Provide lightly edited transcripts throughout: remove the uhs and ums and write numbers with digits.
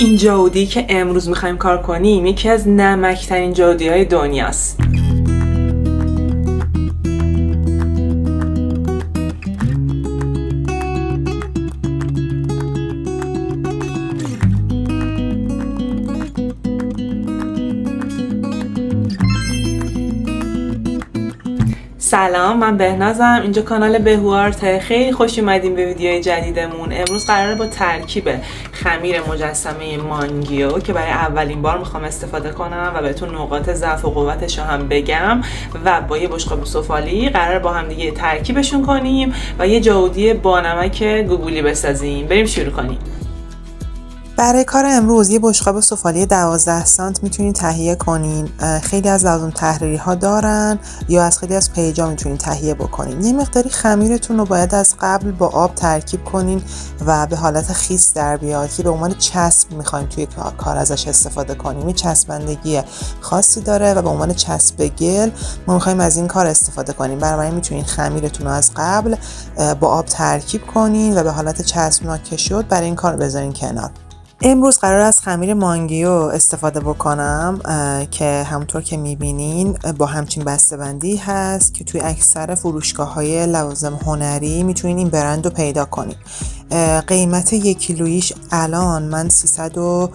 این جاودی که امروز میخوایم کار کنیم یکی از نمکترین جاودی‌های دنیاست. سلام، من بهنازم. اینجا کانال بهوارت. خیلی خوش اومدیم به ویدیوی جدیدمون. امروز قراره با ترکیب خمیر مجسمه مانگیو که برای اولین بار میخوام استفاده کنم و بهتون نقاط ضعف و قوتش رو هم بگم و با یه بشقاب سفالی قراره با هم دیگه ترکیبشون کنیم و یه جاودی با نمک گوگولی بسازیم. بریم شروع کنیم. برای کار امروز یه بشقاب سفالی 12 سانت میتونید تهیه کنین. خیلی از لازم تحریری ها دارن یا از خیلی از پیجا میتونید تهیه بکنین. یه مقداری خمیرتون رو باید از قبل با آب ترکیب کنین و به حالت خیس در بیاد که به عنوان چسب میخوایم توی کار ازش استفاده کنیم. یه چسبندگی خاصی داره و به عنوان چسب گل ما میخوایم از این کار استفاده کنیم. برای میتونین خمیرتون رو از قبل با آب ترکیب کنین و به حالت چسبناک که شد برای این کار بذارین کنار. امروز قرار از خمیر مانگیو استفاده بکنم که همونطور که میبینین با همچین بسته‌بندی هست که توی اکثر فروشگاه‌های لوازم هنری میتونین این برند رو پیدا کنین. قیمت 1 کیلویش الان من 300 و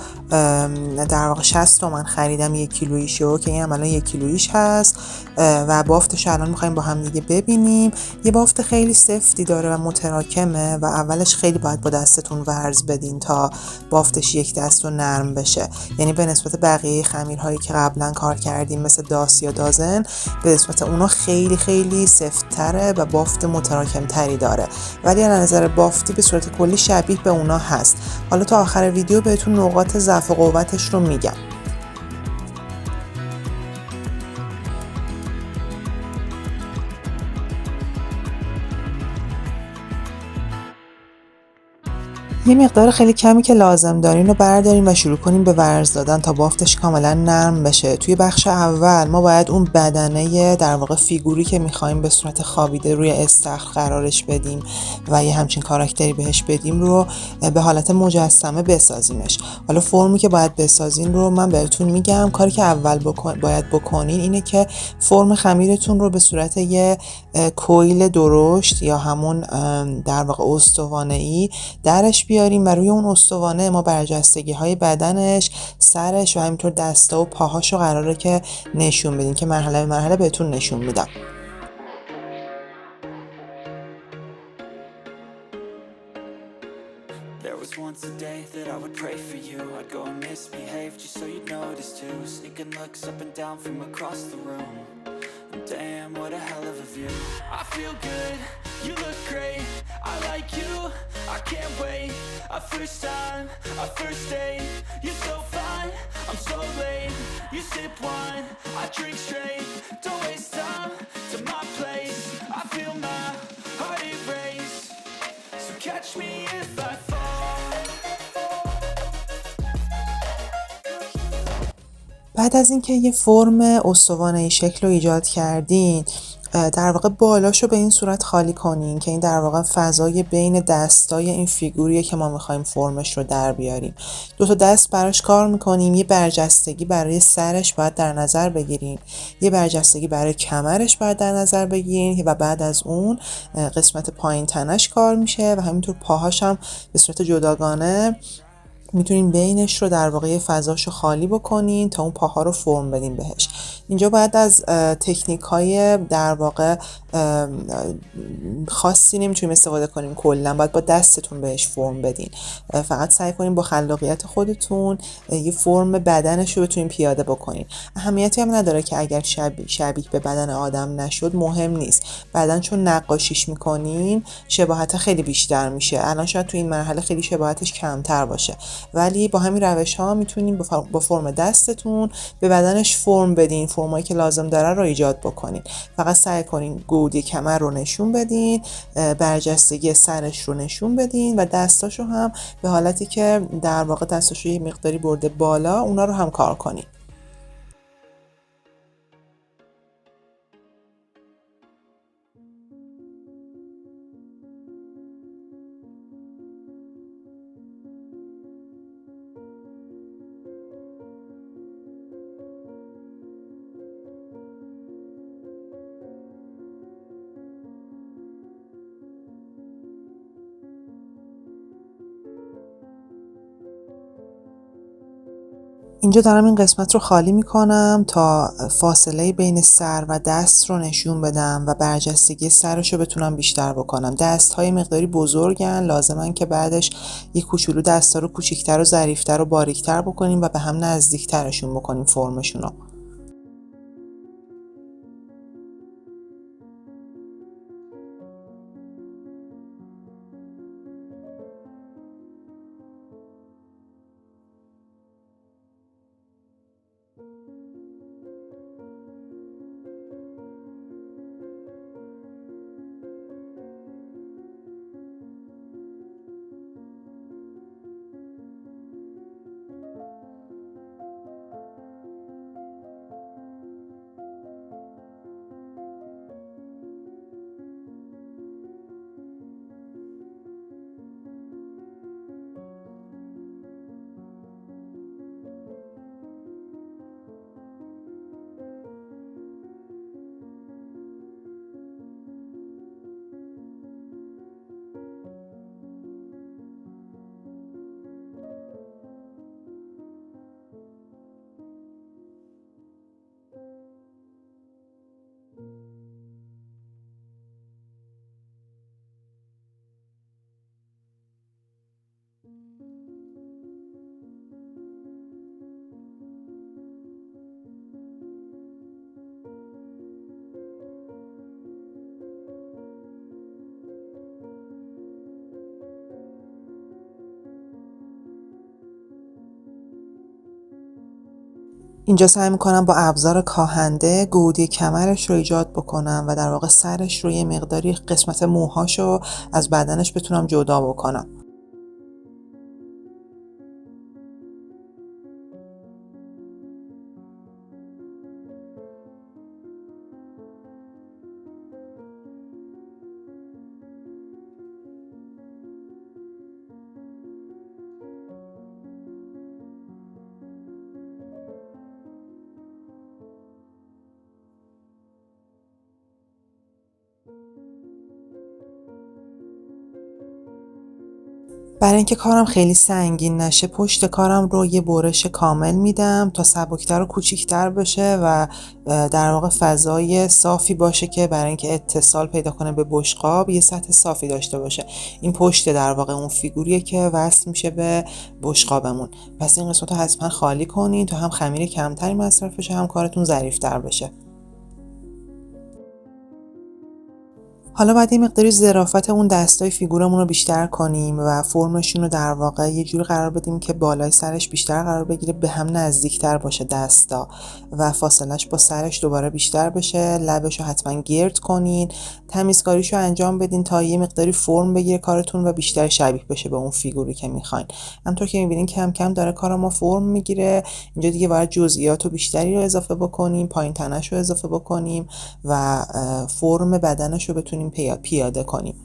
در واقع 60 تومن خریدم 1 کیلویشو که این هم الان 1 کیلویش هست و بافتش الان میخوایم با هم دیگه ببینیم. یه بافت خیلی سفتی داره و متراکمه و اولش خیلی باید با دستتون ورز بدین تا بافتش یک دست و نرم بشه. یعنی به نسبت بقیه خمیرهایی که قبلا کار کردیم مثل داس یا دازن به نسبت اونا خیلی خیلی سفت‌تره و بافت متراکم تری داره، ولی از نظر بافتی به صورت کلی شبیه به اونا هست. حالا تا آخر ویدیو بهتون نقاط ضعف و قوتش رو میگم. یه مقدار خیلی کمی که لازم دارین رو بردارین و شروع کنیم به ورز دادن تا بافتش کاملا نرم بشه. توی بخش اول ما باید اون بدنه در واقع فیگوری که میخوایم به صورت خوابیده روی استخر قرارش بدیم و یه همچین کاراکتری بهش بدیم رو به حالت مجسمه بسازیمش. حالا فرمی که باید بسازین رو من بهتون میگم. کاری که اول باید بکنین اینه که فرم خمیرتون رو به صورت یه کویل درشت یا همون در واقع استوانه‌ای درش بیاریم و روی اون استوانه ما برجستگی های بدنش، سرش و همینطور دستا و پاهاشو قراره که نشون بدیم که مرحله به مرحله بهتون نشون میدم. There was once a day that I would pray for you. I'd go and misbehave just so you'd notice too. Sneaking looks up and down from across the room. Damn, what a hell of a view. I feel good, you look great. I like you, I can't wait. A first time, a first date. You're so fine, I'm so late. You sip wine, I drink straight. Don't waste time to my place. I feel my heart erase. So catch me if I fall. بعد از اینکه یه فرم استوانه‌ای شکل رو ایجاد کردین، در واقع بالاشو به این صورت خالی کنین که این در واقع فضای بین دستای این فیگوریه که ما میخوایم فرمش رو در بیاریم. 2 تا دست براش کار میکنیم. یه برجستگی برای سرش باید در نظر بگیرین، یه برجستگی برای کمرش باید در نظر بگیرین و بعد از اون قسمت پایین تنش کار میشه و همینطور پاهاش هم به صورت جداگانه میتونین بینش رو در واقع فضاش رو خالی بکنین تا اون پاها رو فرم بدین بهش. اینجا باید از تکنیک های در واقع خاصی نمیتونیم استفاده کنیم، کلا باید با دستتون بهش فرم بدین. فقط سعی کنین با خلاقیت خودتون یه فرم بدنش رو بتونین پیاده بکنین. اهمیتی هم نداره که اگر شبیه به بدن آدم نشد مهم نیست. بعدن چون نقاشیش میکنین شباهت خیلی بیشتر میشه. الان شاید تو این مرحله خیلی شباهتش کمتر باشه، ولی با همین روش ها میتونین با فرم دستتون به بدنش فرم بدین، فرمایی که لازم داره رو ایجاد بکنین. فقط سعی کنین گودی کمر رو نشون بدین، برجستگی سرش رو نشون بدین و دستاشو هم به حالتی که در واقع دستاشو یه مقداری برده بالا اونا رو هم کار کنین. اینجا دارم این قسمت رو خالی میکنم تا فاصله بین سر و دست رو نشون بدم و برجستگی سرش رو بتونم بیشتر بکنم. دست های مقداری بزرگن، لازمن که بعدش یک کوچولو دستا رو کوچیکتر و ظریفتر و باریکتر بکنیم و به هم نزدیکترشون بکنیم فرمشون رو. اینجا سعی میکنم با ابزار کاهنده گودی کمرش رو ایجاد بکنم و در واقع سرش رو یه مقداری قسمت موهاشو از بدنش بتونم جدا بکنم. برای اینکه کارم خیلی سنگین نشه پشت کارم رو یه برش کامل میدم تا سبکتر و کوچیکتر بشه و در واقع فضای صافی باشه که برای اینکه اتصال پیدا کنه به بشقاب یه سطح صافی داشته باشه. این پشت در واقع اون فیگوریه که وصل میشه به بشقابمون. پس این قسمت رو حتما خالی کنین تا هم خمیر کمتری مصرف بشه هم کارتون ظریف‌تر بشه. حالا باید یه مقداری ظرافت اون دستای فیگورمون رو بیشتر کنیم و فرمشون رو در واقع یه جوری قرار بدیم که بالای سرش بیشتر قرار بگیره، به هم نزدیکتر باشه دستا و فاصلش با سرش دوباره بیشتر بشه. لبش رو حتما گرد کنین، تمیزکاریش رو انجام بدین تا یه مقداری فرم بگیره کارتون و بیشتر شبیه بشه به اون فیگوری که میخواین. همونطور که میبینین کم کم داره کار ما فرم میگیره. اینجا دیگه باید جزئیات و بیشتری رو اضافه بکنیم، پایین تنش رو اضافه بکنیم و فرم بدنش رو بتونیم پیاده کنیم.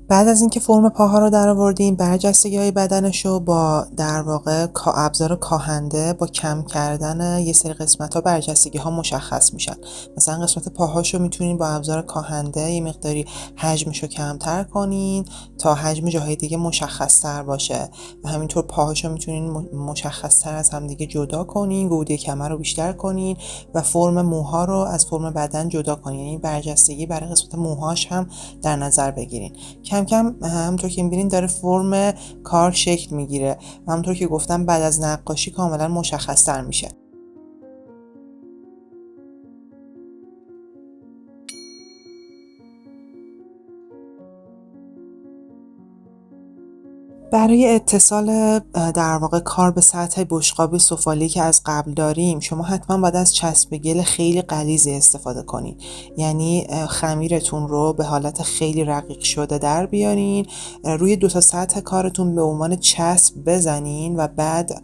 بعد از اینکه فرم پاها رو درآوردیم، برجستگی‌های بدنشو با در واقع ابزار کاهنده با کم کردن یه سری قسمت‌ها برجستگی‌ها مشخص میشن. مثلا قسمت پاهاشو میتونین با ابزار کاهنده یه مقداری حجمشو کمتر کنین تا حجم جاهای دیگه مشخص‌تر باشه و همینطور پاهاشو میتونین مشخص‌تر از همدیگه جدا کنین، گودی کمر رو بیشتر کنین و فرم موها رو از فرم بدن جدا کنین. یعنی برجستگی برای قسمت موهاش هم در نظر بگیرین. کم کم همونطور که می‌بینین داره فرم کار شکل میگیره و همونطور که گفتم بعد از نقاشی کاملا مشخص‌تر میشه. برای اتصال در واقع کار به سطح بشقاب سفالی که از قبل داریم، شما حتما باید از چسب گل خیلی غلیظی استفاده کنین. یعنی خمیرتون رو به حالت خیلی رقیق شده در بیارین، روی 2 تا سطح کارتون به عنوان چسب بزنین و بعد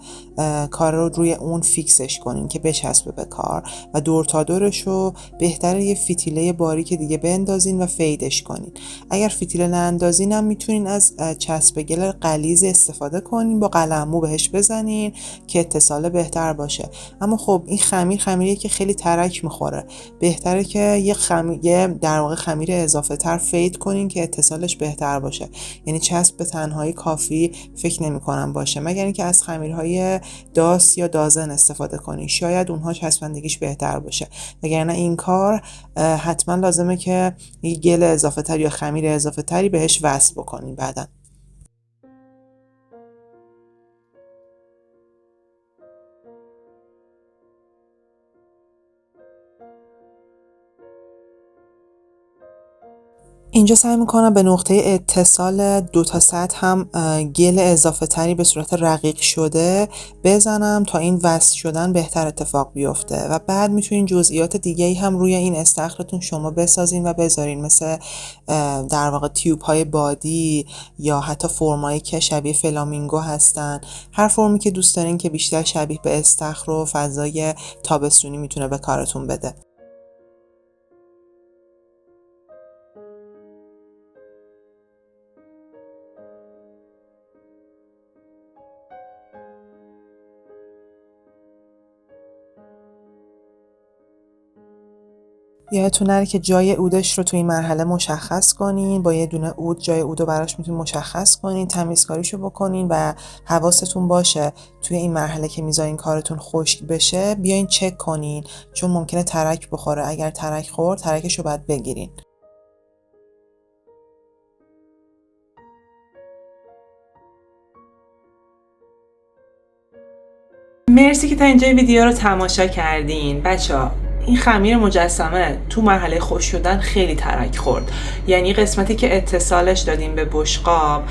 کار رو روی اون فیکسش کنین که بچسبه به کار و دور تا دورش رو بهتره یه فتیله باریک دیگه بندازین و فیدش کنین. اگر فتیله نندازین هم میتونین از چسب گل غلیظ استفاده کنین، با قلمو بهش بزنین که اتصال بهتر باشه. اما خب این خمیریه که خیلی ترک میخوره، بهتره که یه در واقع خمیر اضافه تر فید کنین که اتصالش بهتر باشه. یعنی چسب به تنهایی کافی فکر نمی‌کنم باشه، مگر اینکه از خمیرهای داس یا دازن استفاده کنین، شاید اونها چسبندگیش بهتر باشه. وگرنه این کار حتما لازمه که یه گل اضافه تر یا خمیر اضافه تری بهش وصل بکنین بعداً. اینجا سعی میکنم به نقطه اتصال 2 تا سطح هم گل اضافه تری به صورت رقیق شده بزنم تا این وصل شدن بهتر اتفاق بیفته و بعد میتونین جزئیات دیگه‌ای هم روی این استخرتون شما بسازین و بذارین، مثل در واقع تیوب های بادی یا حتی فرمایی که شبیه فلامینگو هستن. هر فرمی که دوست دارین که بیشتر شبیه به استخر و فضای تابستونی میتونه به کارتون بده. یادتون نره که جای عودش رو تو این مرحله مشخص کنین. با یه دونه عود جای عود رو براش میتونین مشخص کنین، تمیزکاریشو بکنین و حواستون باشه توی این مرحله که میذارین کارتون خشک بشه بیاین چک کنین، چون ممکنه ترک بخوره. اگر ترک خورد ترکشو باید بگیرین. مرسی که تا اینجا ویدیو رو تماشا کردین. بچه‌ها این خمیر مجسمه تو مرحله خشک شدن خیلی ترک خورد. یعنی قسمتی که اتصالش دادیم به بشقاب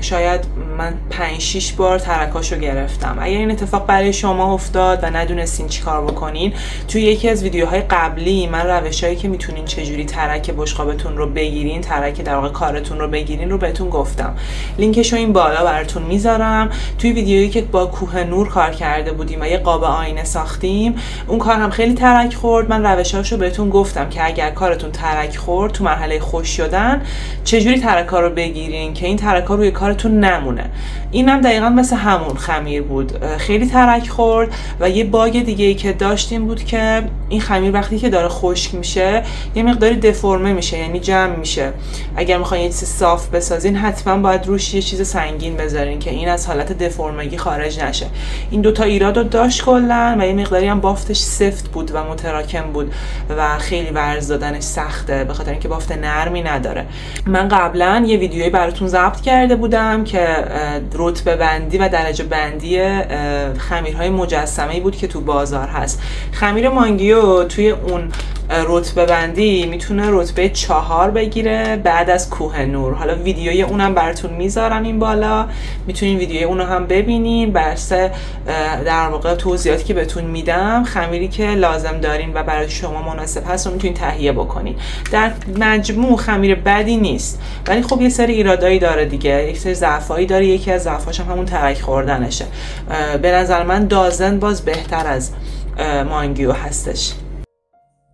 شاید من 5-6 بار ترکاشو گرفتم. اگر این اتفاق برای شما افتاد و ندونستین چی کار بکنین، توی یکی از ویدیوهای قبلی من روشایی که میتونین چجوری ترک بشقابتون رو بگیرین، ترک در واقع کارتون رو بگیرین رو بهتون گفتم. لینکشو این بالا براتون میذارم. توی ویدیویی که با کوه نور کار کرده بودیم و یه قاب آینه ساختیم، اون کار هم خیلی ترک خورد. من روشاشو بهتون گفتم که اگر کارتون ترک خورد تو مرحله خشک شدن چجوری ترکا رو بگیرین که این ترکا روی کارتون نمونه. اینم دقیقاً مثل همون خمیر بود، خیلی ترک خورد. و یه باگ دیگه ای که داشتیم بود که این خمیر وقتی که داره خشک میشه یه مقداری دفرمه میشه، یعنی جمع میشه. اگر میخواین یه چیز صاف بسازین حتما باید روش یه چیز سنگین بذارین که این از حالت دفرمگی خارج نشه. این دوتا ایراد رو داشت کلا و یه مقداری هم بافتش سفت بود و متراکم بود و خیلی ورز دادنش سخته به خاطر اینکه بافت نرمی نداره. من قبلا یه ویدیویی براتون ضبط کرده بودم که رتبه بندی و درجه بندی خمیرهای مجسمه‌ای بود که تو بازار هست. خمیر مانگیو توی اون رتبه بندی میتونه رتبه 4 بگیره بعد از کوه نور. حالا ویدیوی اونم براتون میذارم این بالا، میتونین ویدیوی اونو هم ببینین. برسه در واقع توضیحاتی که بهتون میدم، خمیری که لازم دارین و برای شما مناسب هست رو میتونین تهیه بکنین. در مجموع خمیر بدی نیست، ولی خب یه سری ایرادایی داره دیگه، یک سری ضعفایی داره. یکی از ضعفاش هم همون ترک خوردنشه. به نظر من دازن باز بهتر از مانگیو هستش.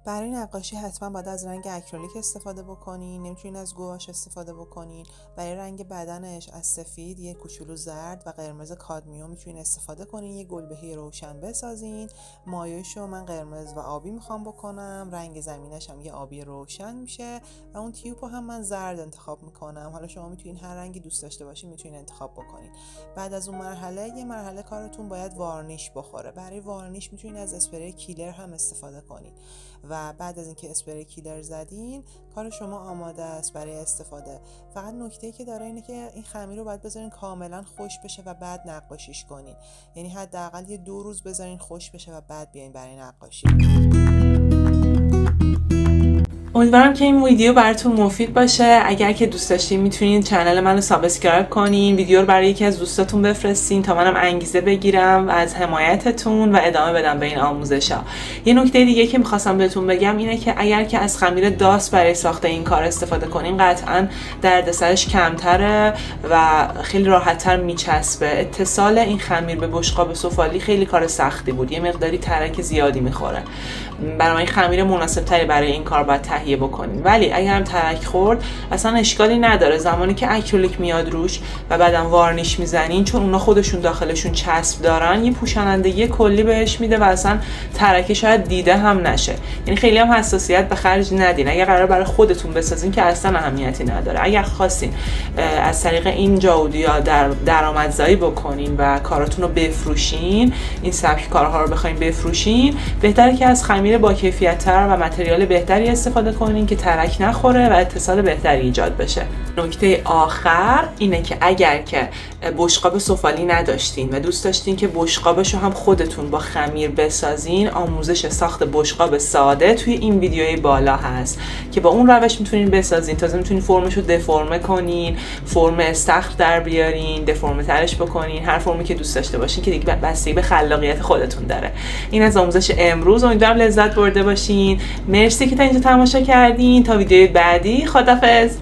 برای نقاشی حتما باید از رنگ اکریلیک استفاده بکنین، نمیتونین از گواش استفاده بکنین. برای رنگ بدنش از سفید، یه کوچولو زرد و قرمز کادمیوم میتونین استفاده کنین، یه گلبهه روشن بسازین. مایه‌شو من قرمز و آبی میخوام بکنم، رنگ زمینش هم یه آبی روشن میشه و اون تیوبو هم من زرد انتخاب میکنم. حالا شما میتونین هر رنگی دوست داشته باشین میتونین انتخاب بکنین. بعد از اون یه مرحله کارتون باید وارنیش بخوره. برای وارنیش میتونین از اسپری کیلر هم استفاده کنین و بعد از اینکه اسپری کیلر زدین کار شما آماده است برای استفاده. فقط نکته‌ای که داره اینه که این خمیر رو باید بذارین کاملا خوش بشه و بعد نقاشیش کنین، یعنی حداقل یه 2 روز بذارین خوش بشه و بعد بیاین برای نقاشی. امیدوارم که این ویدیو براتون مفید باشه. اگر که دوست داشتین میتونین کانال منو سابسکرایب کنین، ویدیو رو برای یکی از دوستاتون بفرستین تا منم انگیزه بگیرم از حمایتتون و ادامه بدم به این آموزشا. یه نکته دیگه که می‌خواستم بهتون بگم اینه که اگر که از خمیر داس برای ساخت این کار استفاده کنین قطعاً دردسرش کمتره و خیلی راحت‌تر میچسبه. اتصال این خمیر به بشقاب سفالی خیلی کار سختی بود، یه مقداری ترک زیادی میخوره. برای خمیر مناسب تری برای این کار باید تهیه بکنین. ولی اگر هم ترک خورد اصلا اشکالی نداره، زمانی که اکریلیک میاد روش و بعدم وارنیش میزنین، چون اونا خودشون داخلشون چسب دارن، یه پوشانندگی کلی بهش میده و اصلا ترکه شاید دیده هم نشه. یعنی خیلی هم حساسیت به خرج ندین. اگر قرار برای خودتون بسازین که اصلا اهمیتی نداره. اگر خواستین از طریق این جاودیا درآمدزایی بکنین و کاراتون رو بفروشین، این سبک کارها رو بخواین بفروشین، بهتره که از خمیر با کیفیت تر و متریال بهتری استفاده کنین که ترک نخوره و اتصال بهتری ایجاد بشه. نکته آخر اینه که اگر که بشقاب سفالی نداشتین و دوست داشتین که بشقابشو هم خودتون با خمیر بسازین، آموزش ساخت بشقاب ساده توی این ویدیوی بالا هست که با اون روش میتونین بسازین. تازه میتونین فرمشو دفرمه کنین، فرم استخر در بیارین، دفرمه ترش بکنین، هر فرمی که دوست داشته باشین که دیگه بستگی به خلاقیت خودتون داره. این از آموزش امروز. امیدوارم لذت برده باشین. مرسی که تا اینجا تماشا کردین. تا ویدیوی بعدی، خداحافظ.